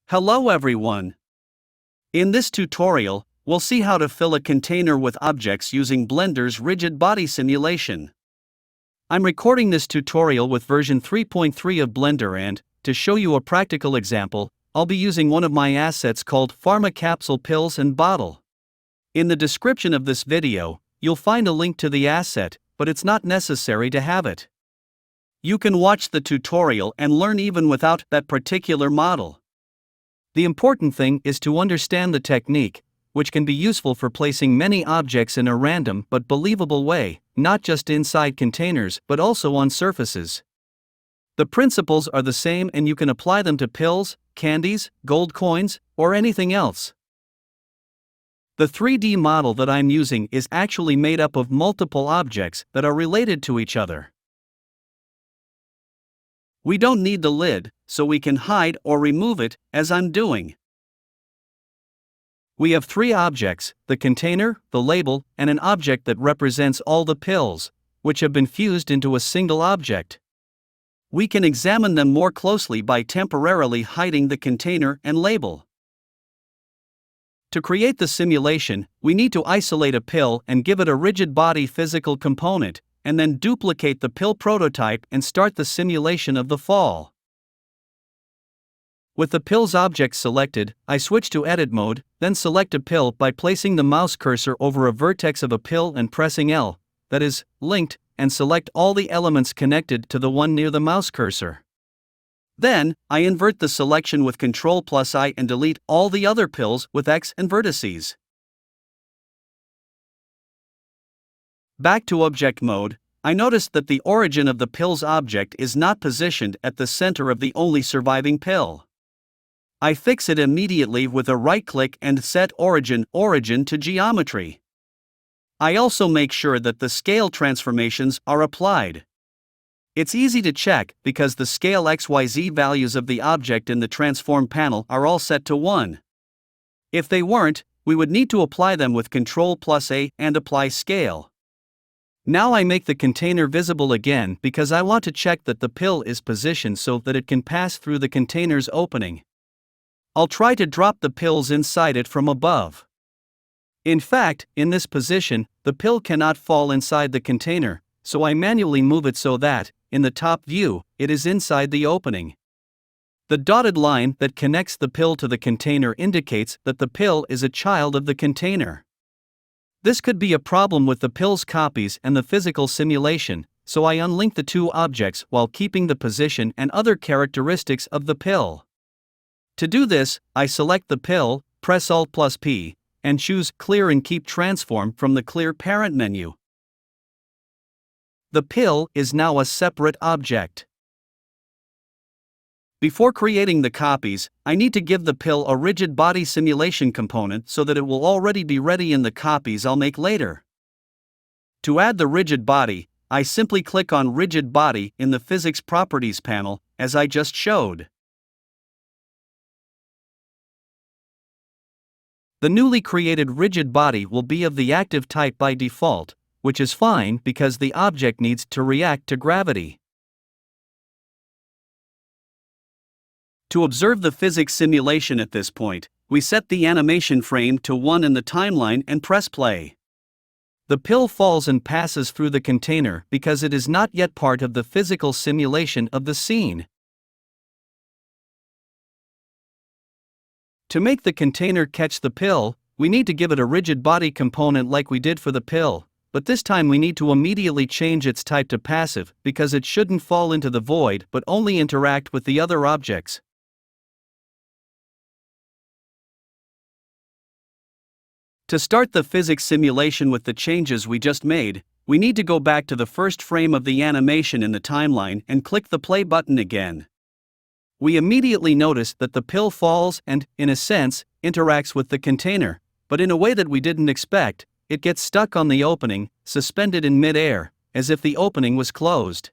Hello everyone! In this tutorial, we'll see how to fill a container with objects using Blender's rigid body simulation. I'm recording this tutorial with version 3.3 of Blender and, to show you a practical example, I'll be using one of my assets called Pharma Capsule Pills and Bottle. In the description of this video, you'll find a link to the asset, but it's not necessary to have it. You can watch the tutorial and learn even without that particular model. The important thing is to understand the technique, which can be useful for placing many objects in a random but believable way, not just inside containers but also on surfaces. The principles are the same and you can apply them to pills, candies, gold coins, or anything else. The 3D model that I'm using is actually made up of multiple objects that are related to each other. We don't need the lid, so we can hide or remove it, as I'm doing. We have three objects, the container, the label, and an object that represents all the pills, which have been fused into a single object. We can examine them more closely by temporarily hiding the container and label. To create the simulation, we need to isolate a pill and give it a rigid body physical component, and then duplicate the pill prototype and start the simulation of the fall. With the pill's object selected, I switch to edit mode, then select a pill by placing the mouse cursor over a vertex of a pill and pressing L, that is, linked, and select all the elements connected to the one near the mouse cursor. Then, I invert the selection with Ctrl+I and delete all the other pills with X and vertices. Back to object mode, I noticed that the origin of the pill's object is not positioned at the center of the only surviving pill. I fix it immediately with a right-click and set Origin to Geometry. I also make sure that the scale transformations are applied. It's easy to check because the scale XYZ values of the object in the Transform panel are all set to 1. If they weren't, we would need to apply them with Ctrl+A and apply Scale. Now I make the container visible again because I want to check that the pill is positioned so that it can pass through the container's opening. I'll try to drop the pills inside it from above. In fact, in this position, the pill cannot fall inside the container, so I manually move it so that, in the top view, it is inside the opening. The dotted line that connects the pill to the container indicates that the pill is a child of the container. This could be a problem with the pill's copies and the physical simulation, so I unlink the two objects while keeping the position and other characteristics of the pill. To do this, I select the pill, press Alt+P, and choose Clear and Keep Transform from the Clear Parent menu. The pill is now a separate object. Before creating the copies, I need to give the pill a rigid body simulation component so that it will already be ready in the copies I'll make later. To add the rigid body, I simply click on Rigid Body in the Physics Properties panel, as I just showed. The newly created rigid body will be of the active type by default, which is fine because the object needs to react to gravity. To observe the physics simulation at this point, we set the animation frame to 1 in the timeline and press play. The pill falls and passes through the container because it is not yet part of the physical simulation of the scene. To make the container catch the pill, we need to give it a rigid body component like we did for the pill, but this time we need to immediately change its type to passive because it shouldn't fall into the void but only interact with the other objects. To start the physics simulation with the changes we just made, we need to go back to the first frame of the animation in the timeline and click the play button again. We immediately notice that the pill falls and, in a sense, interacts with the container, but in a way that we didn't expect. It gets stuck on the opening, suspended in mid-air, as if the opening was closed.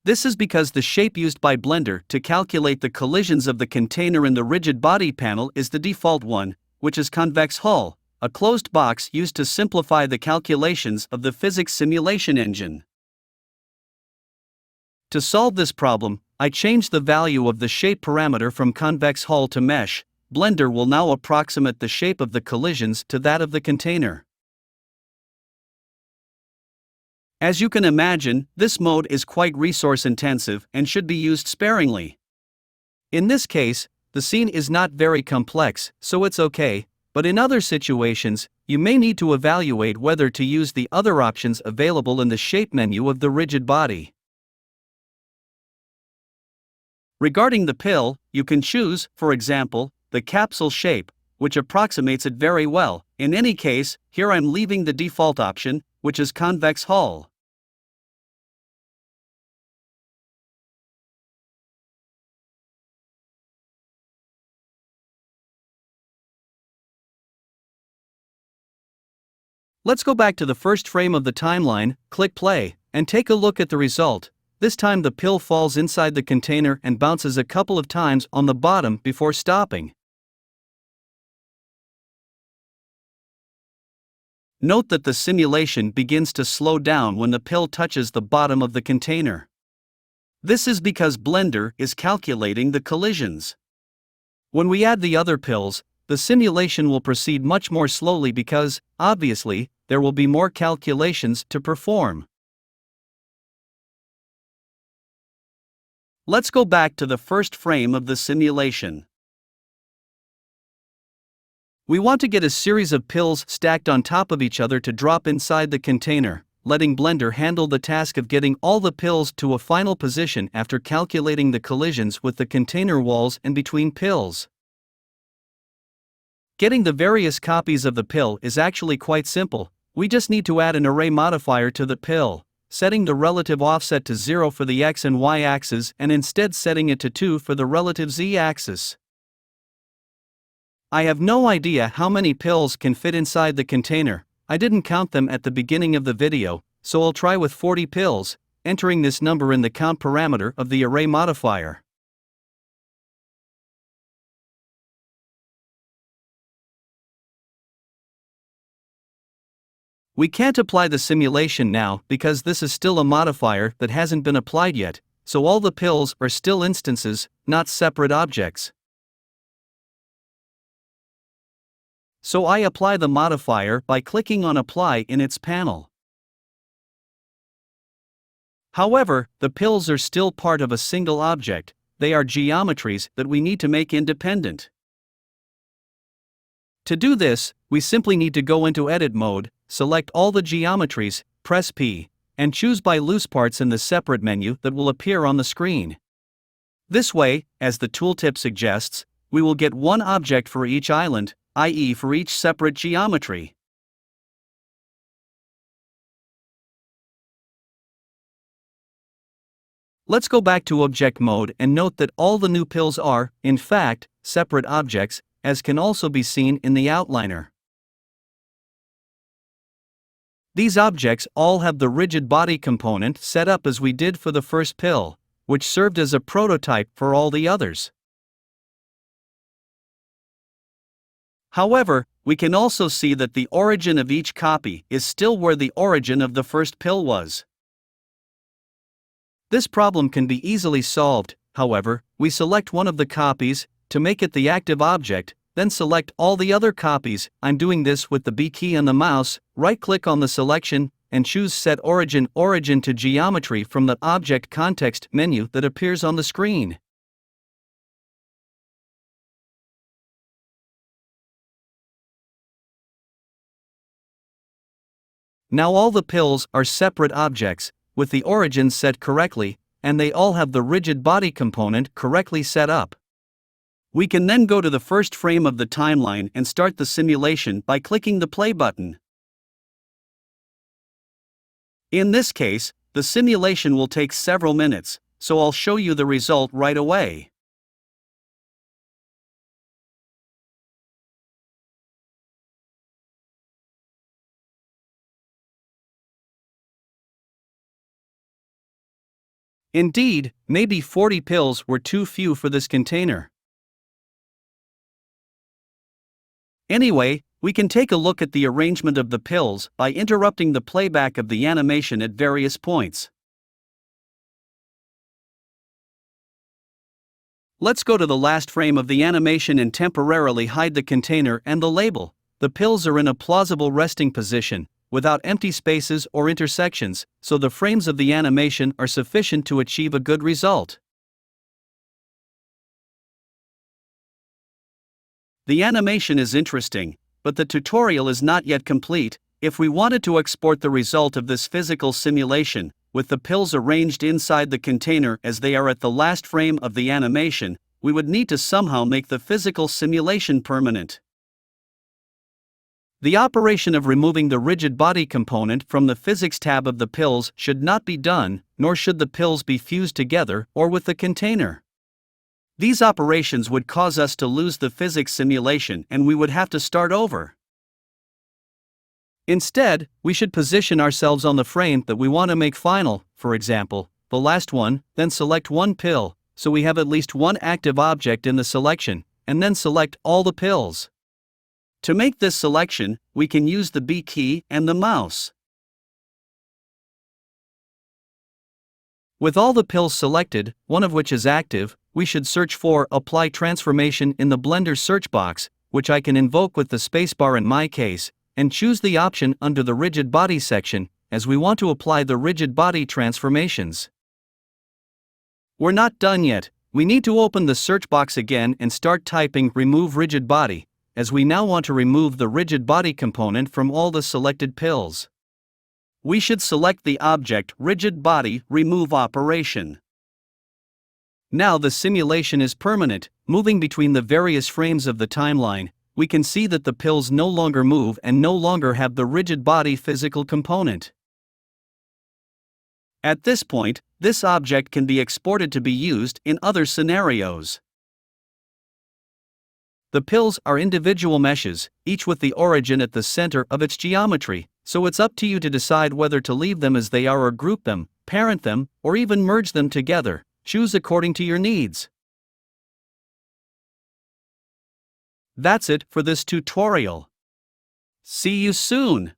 This is because the shape used by Blender to calculate the collisions of the container in the rigid body panel is the default one, which is convex hull, a closed box used to simplify the calculations of the physics simulation engine. To solve this problem, I changed the value of the shape parameter from convex hull to mesh. Blender will now approximate the shape of the collisions to that of the container. As you can imagine, this mode is quite resource intensive and should be used sparingly. In this case, the scene is not very complex, so it's okay, but in other situations, you may need to evaluate whether to use the other options available in the shape menu of the rigid body. Regarding the pill, you can choose, for example, the capsule shape, which approximates it very well. In any case, here I'm leaving the default option, which is convex hull. Let's go back to the first frame of the timeline, click play, and take a look at the result. This time the pill falls inside the container and bounces a couple of times on the bottom before stopping. Note that the simulation begins to slow down when the pill touches the bottom of the container. This is because Blender is calculating the collisions. When we add the other pills, the simulation will proceed much more slowly because, obviously, there will be more calculations to perform. Let's go back to the first frame of the simulation. We want to get a series of pills stacked on top of each other to drop inside the container, letting Blender handle the task of getting all the pills to a final position after calculating the collisions with the container walls and between pills. Getting the various copies of the pill is actually quite simple. We just need to add an array modifier to the pill, setting the relative offset to 0 for the x and y axes and instead setting it to 2 for the relative z axis. I have no idea how many pills can fit inside the container. I didn't count them at the beginning of the video, so I'll try with 40 pills, entering this number in the count parameter of the array modifier. We can't apply the simulation now because this is still a modifier that hasn't been applied yet, so all the pills are still instances, not separate objects. So I apply the modifier by clicking on Apply in its panel. However, the pills are still part of a single object. They are geometries that we need to make independent. To do this, we simply need to go into Edit mode, select all the geometries, press P, and choose by loose parts in the separate menu that will appear on the screen. This way, as the tooltip suggests, we will get one object for each island, i.e. for each separate geometry. Let's go back to object mode and note that all the new pills are, in fact, separate objects, as can also be seen in the outliner. These objects all have the rigid body component set up as we did for the first pill, which served as a prototype for all the others. However, we can also see that the origin of each copy is still where the origin of the first pill was. This problem can be easily solved. However, we select one of the copies to make it the active object, then select all the other copies. I'm doing this with the B key on the mouse, right-click on the selection, and choose Set Origin to Geometry from the Object Context menu that appears on the screen. Now all the pills are separate objects, with the origins set correctly, and they all have the rigid body component correctly set up. We can then go to the first frame of the timeline and start the simulation by clicking the play button. In this case, the simulation will take several minutes, so I'll show you the result right away. Indeed, maybe 40 pills were too few for this container. Anyway, we can take a look at the arrangement of the pills by interrupting the playback of the animation at various points. Let's go to the last frame of the animation and temporarily hide the container and the label. The pills are in a plausible resting position, without empty spaces or intersections, so the frames of the animation are sufficient to achieve a good result. The animation is interesting, but the tutorial is not yet complete. If we wanted to export the result of this physical simulation, with the pills arranged inside the container as they are at the last frame of the animation, we would need to somehow make the physical simulation permanent. The operation of removing the rigid body component from the physics tab of the pills should not be done, nor should the pills be fused together or with the container. These operations would cause us to lose the physics simulation and we would have to start over. Instead, we should position ourselves on the frame that we want to make final, for example, the last one, then select one pill, so we have at least one active object in the selection, and then select all the pills. To make this selection, we can use the B key and the mouse. With all the pills selected, one of which is active, we should search for Apply Transformation in the Blender search box, which I can invoke with the spacebar in my case, and choose the option under the Rigid Body section, as we want to apply the rigid body transformations. We're not done yet. We need to open the search box again and start typing Remove Rigid Body, as we now want to remove the rigid body component from all the selected pills. We should select the object Rigid Body Remove operation. Now the simulation is permanent. Moving between the various frames of the timeline, we can see that the pills no longer move and no longer have the rigid body physical component. At this point, this object can be exported to be used in other scenarios. The pills are individual meshes, each with the origin at the center of its geometry, so it's up to you to decide whether to leave them as they are or group them, parent them, or even merge them together. Choose according to your needs. That's it for this tutorial. See you soon!